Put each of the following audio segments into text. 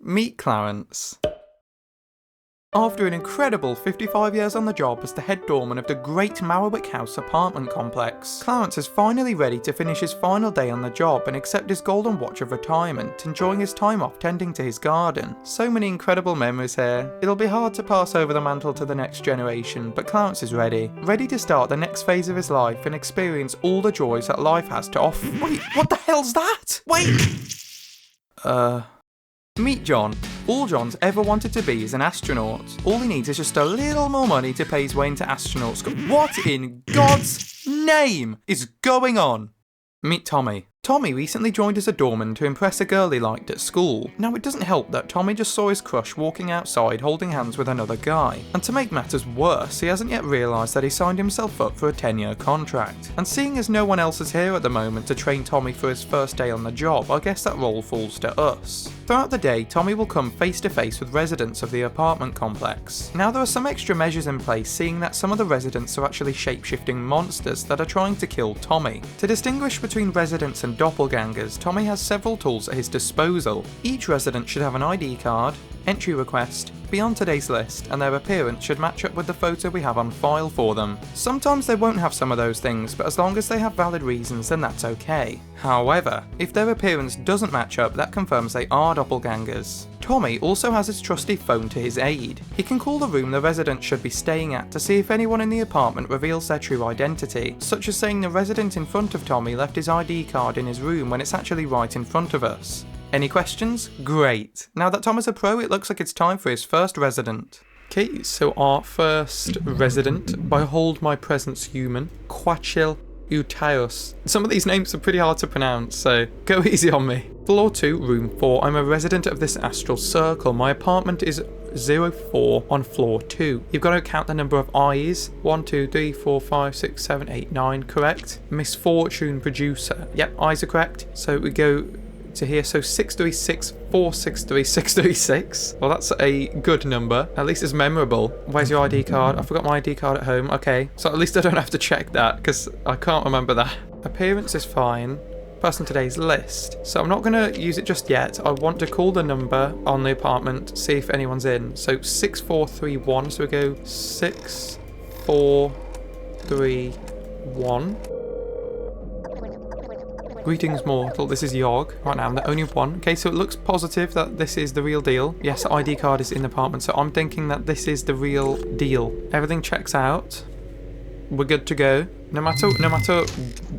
Meet Clarence. After an incredible 55 years on the job as the head doorman of the Great Marwick House apartment complex, Clarence is finally ready to finish his final day on the job and accept his golden watch of retirement, enjoying his time off tending to his garden. So many incredible memories here. It'll be hard to pass over the mantle to the next generation, but Clarence is ready to start the next phase of his life and experience all the joys that life has to offer. Wait, what the hell's that? Wait! Meet John. All John's ever wanted to be is an astronaut. All he needs is just a little more money to pay his way into astronaut school. What in God's name is going on? Meet Tommy. Tommy recently joined as a doorman to impress a girl he liked at school. Now it doesn't help that Tommy just saw his crush walking outside holding hands with another guy. And to make matters worse, he hasn't yet realised that he signed himself up for a 10-year contract. And seeing as no one else is here at the moment to train Tommy for his first day on the job, I guess that role falls to us. Throughout the day, Tommy will come face to face with residents of the apartment complex. Now there are some extra measures in place, seeing that some of the residents are actually shape-shifting monsters that are trying to kill Tommy. To distinguish between residents and doppelgangers, Tommy has several tools at his disposal. Each resident should have an ID card, entry request, be on today's list, and their appearance should match up with the photo we have on file for them. Sometimes they won't have some of those things, but as long as they have valid reasons, then that's okay. However, if their appearance doesn't match up, that confirms they are doppelgangers. Tommy also has his trusty phone to his aid. He can call the room the resident should be staying at to see if anyone in the apartment reveals their true identity, such as saying the resident in front of Tommy left his ID card in his room when it's actually right in front of us. Any questions? Great. Now that Tom is a pro, it looks like it's time for his first resident. Okay, so our first resident, behold my presence human, Quachil Utaios. Some of these names are pretty hard to pronounce, so go easy on me. Floor 2, room 4. I'm a resident of this astral circle. My apartment is 04 on floor 2. You've got to count the number of eyes. 1, 2, 3, 4, 5, 6, 7, 8, 9. Correct. Misfortune producer. Yep, eyes are correct. So we go to here, so 636, 463, 636. Well, that's a good number. At least it's memorable. Where's your ID card? I forgot my ID card at home. Okay, so at least I don't have to check that because I can't remember that. Appearance is fine. Person today's list. So I'm not going to use it just yet. I want to call the number on the apartment, see if anyone's in. So 6431. So we go 6431. Greetings, mortal. This is Yog. Right now, I'm the only one. Okay, so it looks positive that this is the real deal. Yes, ID card is in the apartment, so I'm thinking that this is the real deal. Everything checks out. We're good to go. No matter,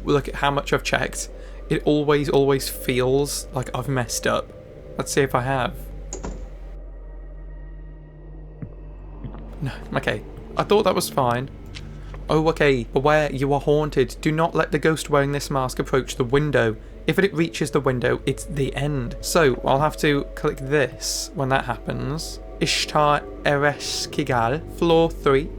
look at how much I've checked. It always feels like I've messed up. Let's see if I have. No, okay. I thought that was fine. Oh, okay. Beware, you are haunted. Do not let the ghost wearing this mask approach the window. If it reaches the window, it's the end. So, I'll have to click this when that happens. Ishtar Ereskigal, floor 3,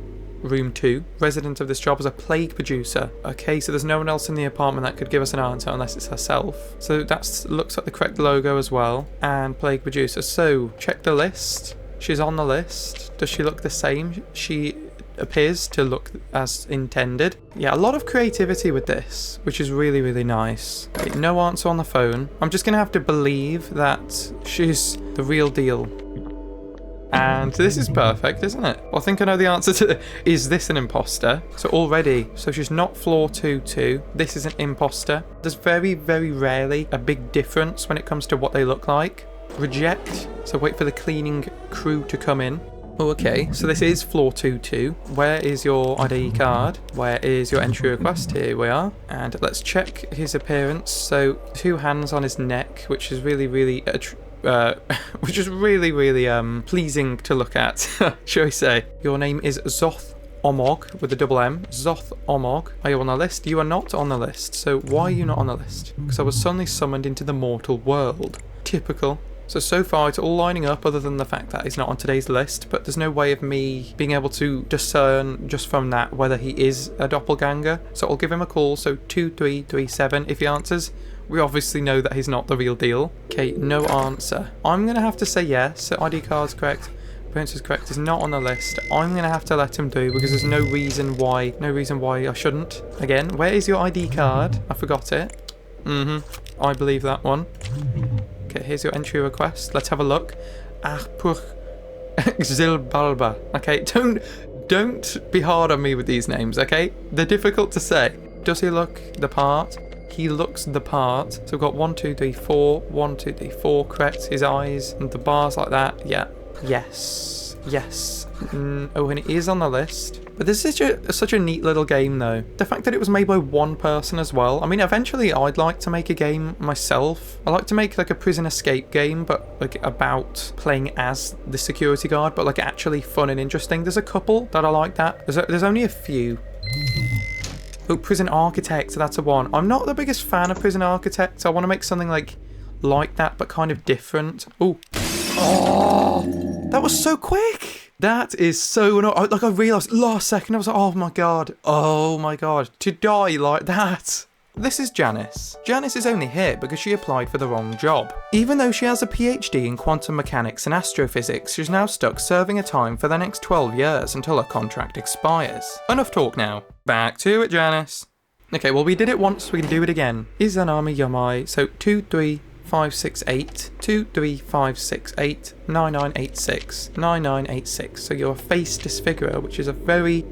room 2. Resident of this job is a plague producer. Okay, so there's no one else in the apartment that could give us an answer unless it's herself. So that looks like the correct logo as well. And plague producer. So, check the list. She's on the list. Does she look the same? She appears to look as intended. Yeah, a lot of creativity with this, which is really nice. Okay, no answer on the phone. I'm just gonna have to believe that she's the real deal. And this is perfect, isn't it? Well, I think I know the answer to is this an imposter? So already, so she's not floor 2. This is an imposter. There's very rarely a big difference when it comes to what they look like. Reject. So wait for the cleaning crew to come in. Oh, okay, so this is floor 2. Where is your ID card? Where is your entry request? Here we are. And let's check his appearance. So 2 hands on his neck, which is really pleasing to look at, shall we say. Your name is Zoth Omog with a double M. Zoth Omog. Are you on the list? You are not on the list. So why are you not on the list? Because I was suddenly summoned into the mortal world. Typical. So far it's all lining up other than the fact that he's not on today's list, but there's no way of me being able to discern just from that whether he is a doppelganger. So I'll give him a call, so 2337. If he answers, we obviously know that he's not the real deal. Okay, no answer. I'm going to have to say yes, so ID card's correct. Appearance is correct, is not on the list. I'm going to have to let him do because there's no reason why I shouldn't. Again, where is your ID card? I forgot it. I believe that one. Okay, here's your entry request. Let's have a look. Pour Xilbalba. Okay, don't be hard on me with these names, okay? They're difficult to say. Does he look the part? He looks the part. So we've got 1, 2, 3, 4. 1, 2, 3, 4. Correct. His eyes and the bars like that. Yeah. Yes. Yes. Oh, and it is on the list. But this is such a neat little game, though. The fact that it was made by one person as well. I mean, eventually I'd like to make a game myself. I like to make like a prison escape game, but like about playing as the security guard, but like actually fun and interesting. There's a couple that I like that. There's only a few. Oh, Prison Architect, that's a one. I'm not the biggest fan of Prison Architect. I want to make something like that, but kind of different. Oh, that was so quick. That is so annoying. Like, I realised last second, I was like, oh my god, to die like that. This is Janice. Janice is only here because she applied for the wrong job. Even though she has a PhD in quantum mechanics and astrophysics, she's now stuck serving a time for the next 12 years until her contract expires. Enough talk now. Back to it, Janice. Okay, well, we did it once, we can do it again. Izanami Yamai, so 23568, 23568, 9986, 9986. So you're a face disfigurer, which is a very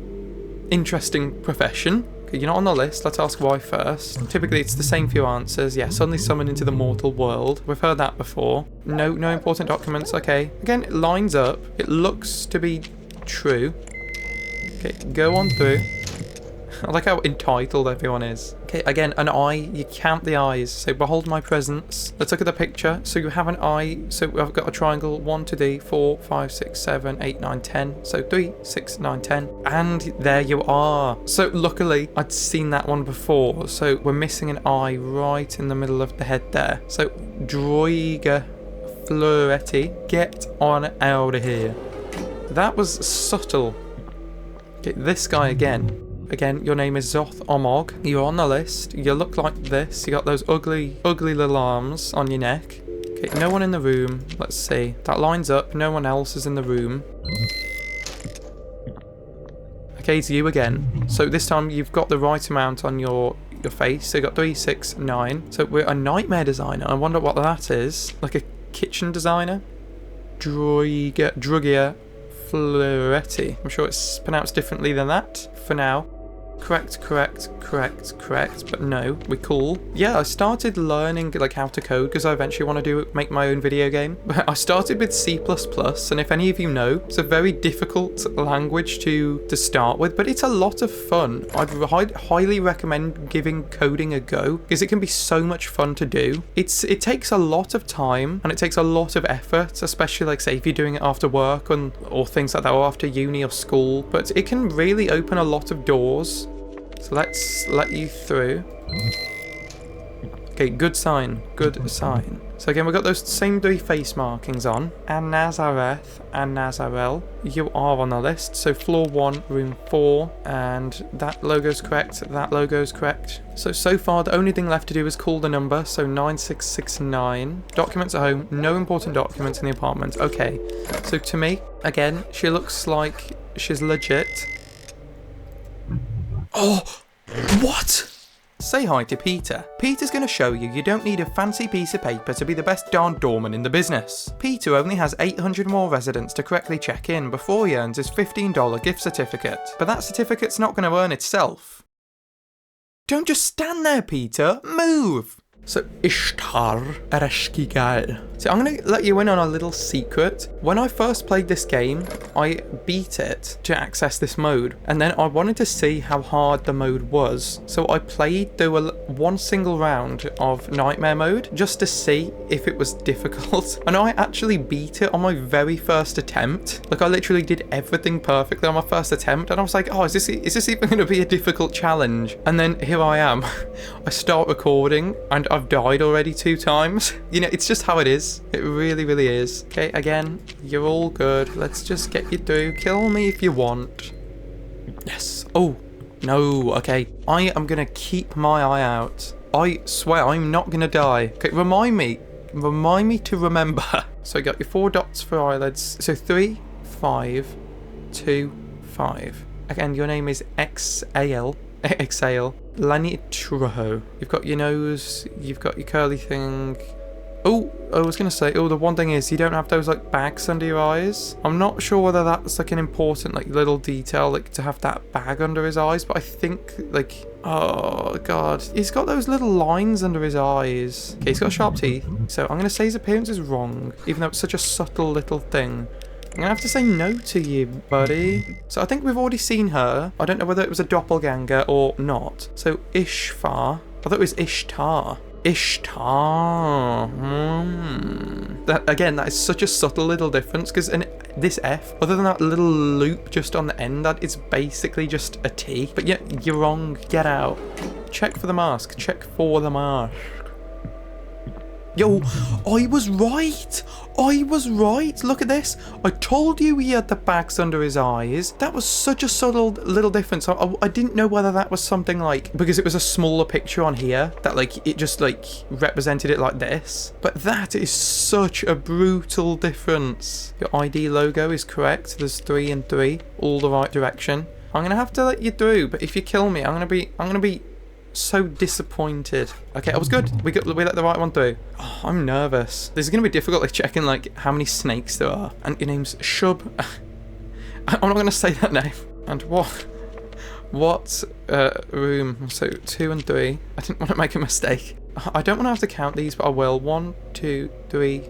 interesting profession. Okay, you're not on the list, let's ask why first. Typically it's the same few answers. Yeah, suddenly summoned into the mortal world. We've heard that before. No important documents, okay. Again, it lines up. It looks to be true. Okay, go on through. I like how entitled everyone is. Okay, again, an eye. You count the eyes. So behold my presence. Let's look at the picture. So you have an eye. So I've got a triangle. 1, 2, 3, 4, 5, 6, 7, 8, 9, 10. So 3, 6, 9, 10. And there you are. So luckily, I'd seen that one before. So we're missing an eye right in the middle of the head there. So Droiga Floretti, get on out of here. That was subtle. Okay, this guy again. Again, your name is Zoth Omog. You're on the list. You look like this. You got those ugly little arms on your neck. Okay, no one in the room. Let's see. That lines up. No one else is in the room. Okay, it's you again. So this time you've got the right amount on your face. So you got 3, 6, 9. So we're a nightmare designer. I wonder what that is. Like a kitchen designer? Drugia Floretti. I'm sure it's pronounced differently than that. For now. Correct, but no, we're cool. Yeah, I started learning like how to code because I eventually want to make my own video game. I started with C++, and if any of you know, it's a very difficult language to start with, but it's a lot of fun. I'd highly recommend giving coding a go because it can be so much fun to do. It takes a lot of time and it takes a lot of effort, especially like say if you're doing it after work or things like that, or after uni or school, but it can really open a lot of doors. So let's let you through. Okay, good sign. So again, we've got those same 3 face markings on. And Nazareth and Nazarel, you are on the list. So floor 1, room 4, and that logo's correct, that logo's correct. So far, the only thing left to do is call the number, so 9669. Documents at home, no important documents in the apartment. Okay, so to me, again, she looks like she's legit. Oh, what? Say hi to Peter. Peter's going to show you don't need a fancy piece of paper to be the best darn doorman in the business. Peter only has 800 more residents to correctly check in before he earns his $15 gift certificate. But that certificate's not going to earn itself. Don't just stand there, Peter. Move! So, Ishtar Ereshkigal. So I'm going to let you in on a little secret. When I first played this game, I beat it to access this mode. And then I wanted to see how hard the mode was. So I played through one single round of Nightmare mode just to see if it was difficult. And I actually beat it on my very first attempt. Like I literally did everything perfectly on my first attempt. And I was like, oh, is this even going to be a difficult challenge? And then here I am. I start recording and I've died already 2 times. You know, it's just how it is. It really, really is. Okay, again, you're all good. Let's just get you through. Kill me if you want. Yes. Oh, no. Okay, I am going to keep my eye out. I swear I'm not going to die. Okay, remind me to remember. So you got your 4 dots for eyelids. So 3, 5, 2, 5. Again, your name is Exhale. Lanitro. You've got your nose, you've got your curly thing. Oh, I was going to say, the one thing is you don't have those like bags under your eyes. I'm not sure whether that's like an important like little detail, like to have that bag under his eyes, but I think like, oh God, he's got those little lines under his eyes. Okay, he's got sharp teeth. So I'm going to say his appearance is wrong, even though it's such a subtle little thing. I'm going to have to say no to you, buddy. So I think we've already seen her. I don't know whether it was a doppelganger or not. So Ishfar. I thought it was Ishtar. Ishtar. That again, that is such a subtle little difference because in this F, other than that little loop just on the end, that it's basically just a T. But yeah, you're wrong. Get out. Check for the mask. Check for the mask. Yo, I was right. I was right. Look at this. I told you he had the bags under his eyes. That was such a subtle little difference. I didn't know whether that was something like, because it was a smaller picture on here, that like it just like represented it like this. But that is such a brutal difference. Your ID logo is correct. There's 3 and 3, all the right direction. I'm gonna have to let you through, but if you kill me, I'm gonna be so disappointed. Okay, I was good. We let the right one through. Oh, I'm nervous. This is gonna be difficult, like checking like how many snakes there are. And your name's Shub. I'm not gonna say that name. And what room? So 2 and 3. I didn't want to make a mistake. I don't want to have to count these, but I will. 1, 2, 3.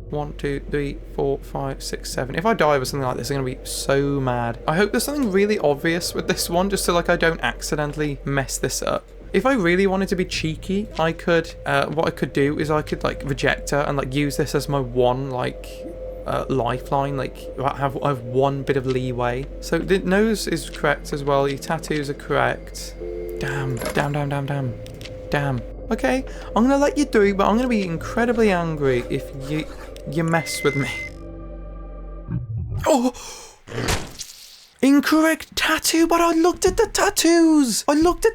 1, 2, 3, 4, 5, 6, 7. If I die with something like this, I'm going to be so mad. I hope there's something really obvious with this one, just so like I don't accidentally mess this up. If I really wanted to be cheeky, I could, what I could do is I could like reject her and like use this as my one like lifeline, like I have one bit of leeway. So the nose is correct as well. Your tattoos are correct. Damn. Okay, I'm going to let you through, but I'm going to be incredibly angry if you mess with me. Oh! Incorrect tattoo, but I looked at the tattoos! I looked!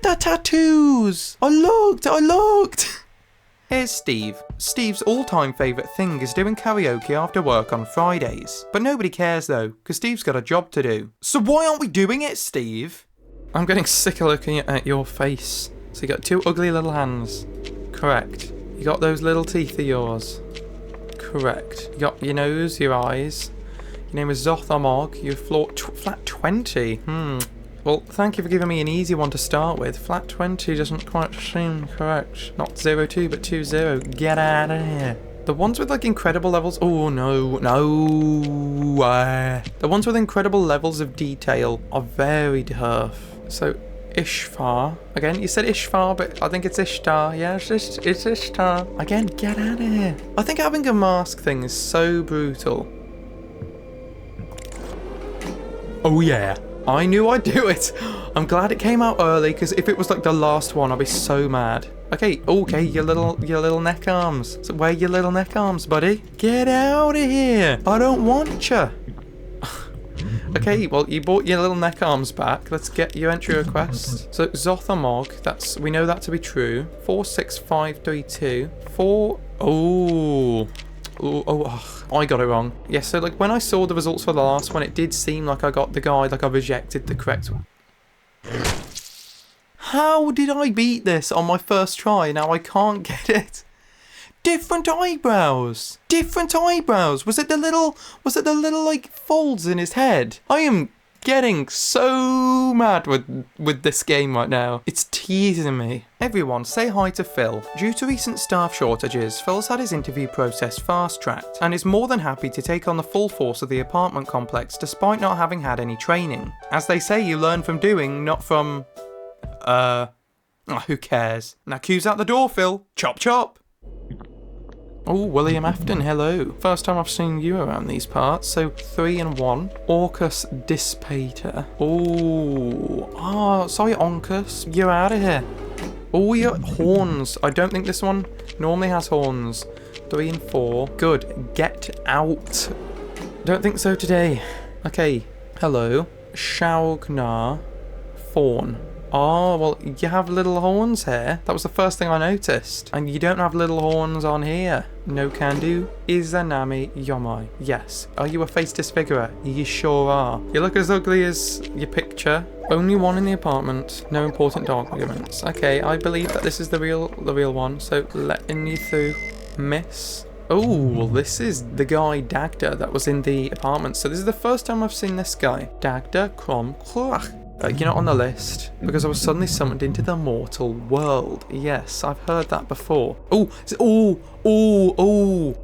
Here's Steve. Steve's all-time favourite thing is doing karaoke after work on Fridays. But nobody cares though, because Steve's got a job to do. So why aren't we doing it, Steve? I'm getting sick of looking at your face. So you got 2 ugly little hands. Correct. You got those little teeth of yours. Correct. You got your nose, your eyes. Your name is Zothamog. You're flat 20. Well, thank you for giving me an easy one to start with. Flat 20 doesn't quite seem correct. Not 02, but 20. Get out of here. The ones with like incredible levels. Oh no. The ones with incredible levels of detail are very tough. So Ishfar. Again, you said Ishfar, but I think it's Ishtar. Yeah, it's Ishtar. Again, get out of here. I think having a mask thing is so brutal. Oh yeah. I knew I'd do it. I'm glad it came out early, because if it was like the last one, I'd be so mad. Okay, your little neck arms. So where are your little neck arms, buddy? Get out of here. I don't want you. Okay, well, you bought your little neck arms back. Let's get your entry request. So, Zothamog, we know that to be true. 46532. 4... Oh, I got it wrong. Yeah, so, like, when I saw the results for the last one, it did seem like I got the guide, like I rejected the correct one. How did I beat this on my first try? Now I can't get it. Different eyebrows. Was it the little like folds in his head? I am getting so mad with this game right now. It's teasing me. Everyone say hi to Phil. Due to recent staff shortages, Phil's had his interview process fast-tracked and is more than happy to take on the full force of the apartment complex despite not having had any training. As they say, you learn from doing, not from... who cares? Now cue's out the door, Phil. Chop chop. Oh, William Afton, hello. First time I've seen you around these parts, so 3 and 1. Orcus Dispater. Oh, sorry, Oncus. You're out of here. Oh, your horns. I don't think this one normally has horns. 3 and 4. Good. Get out. Don't think so today. Okay. Hello. Shaugnar. Fawn. Oh, well, you have little horns here. That was the first thing I noticed. And you don't have little horns on here. No can do. Izanami Yomai. Yes. Are you a face disfigurer? You sure are. You look as ugly as your picture. Only one in the apartment. No important arguments. Okay, I believe that this is the real one. So letting you through. Miss. Oh, this is the guy Dagda that was in the apartment. So this is the first time I've seen this guy. Dagda Krom Krach. You're not on the list because I was suddenly summoned into the mortal world. Yes, I've heard that before. Oh,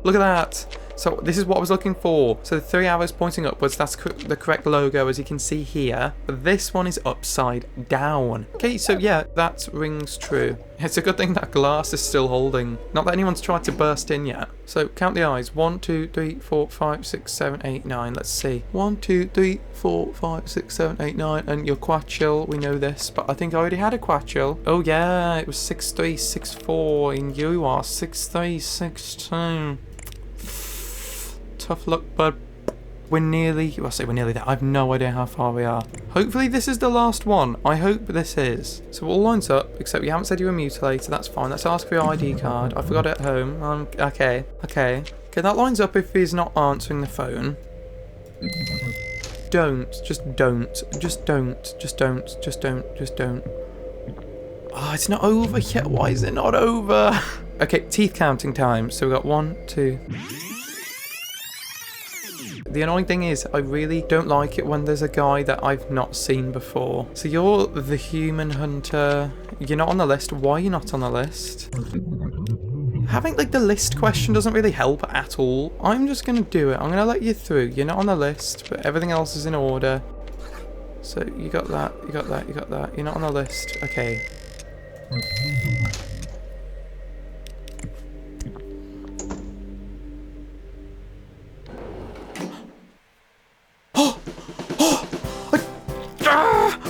look at that. So this is what I was looking for. So the 3 arrows pointing upwards, that's the correct logo as you can see here. But this one is upside down. Okay, so yeah, that rings true. It's a good thing that glass is still holding. Not that anyone's tried to burst in yet. So count the eyes. 1, 2, 3, 4, 5, 6, 7, 8, 9. Let's see. 1, 2, 3, 4, 5, 6, 7, 8, 9. And your Quatchil, we know this, but I think I already had a Quatchil. Oh yeah, it was 6, 3, 6, 4. And you are 6, 3, 6, 2. Tough luck, bud. We're nearly there. I have no idea how far we are. Hopefully this is the last one. I hope this is. So all lines up, except you haven't said you were mutilated. That's fine. Let's ask for your ID card. I forgot it at home. Okay, that lines up if he's not answering the phone. Just don't. Oh, it's not over yet. Why is it not over? Okay, teeth counting time. So we got 1, 2. The annoying thing is, I really don't like it when there's a guy that I've not seen before. So you're the human hunter. You're not on the list. Why are you not on the list? Having like the list question doesn't really help at all. I'm just going to do it. I'm going to let you through. You're not on the list, but everything else is in order. So you got that, you got that, you got that. You're not on the list. Okay.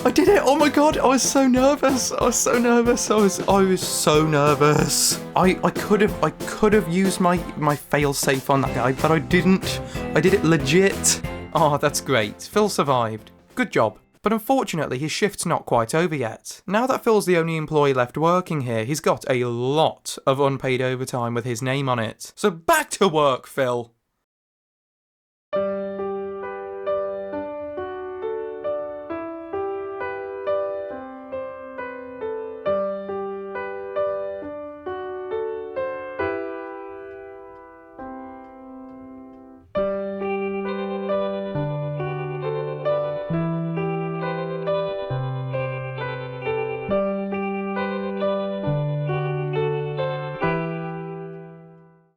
I did it! Oh my god, I was so nervous. I was so nervous. I could have used my fail safe on that guy, but I didn't. I did it legit. Oh, that's great. Phil survived. Good job. But unfortunately, his shift's not quite over yet. Now that Phil's the only employee left working here, he's got a lot of unpaid overtime with his name on it. So back to work, Phil.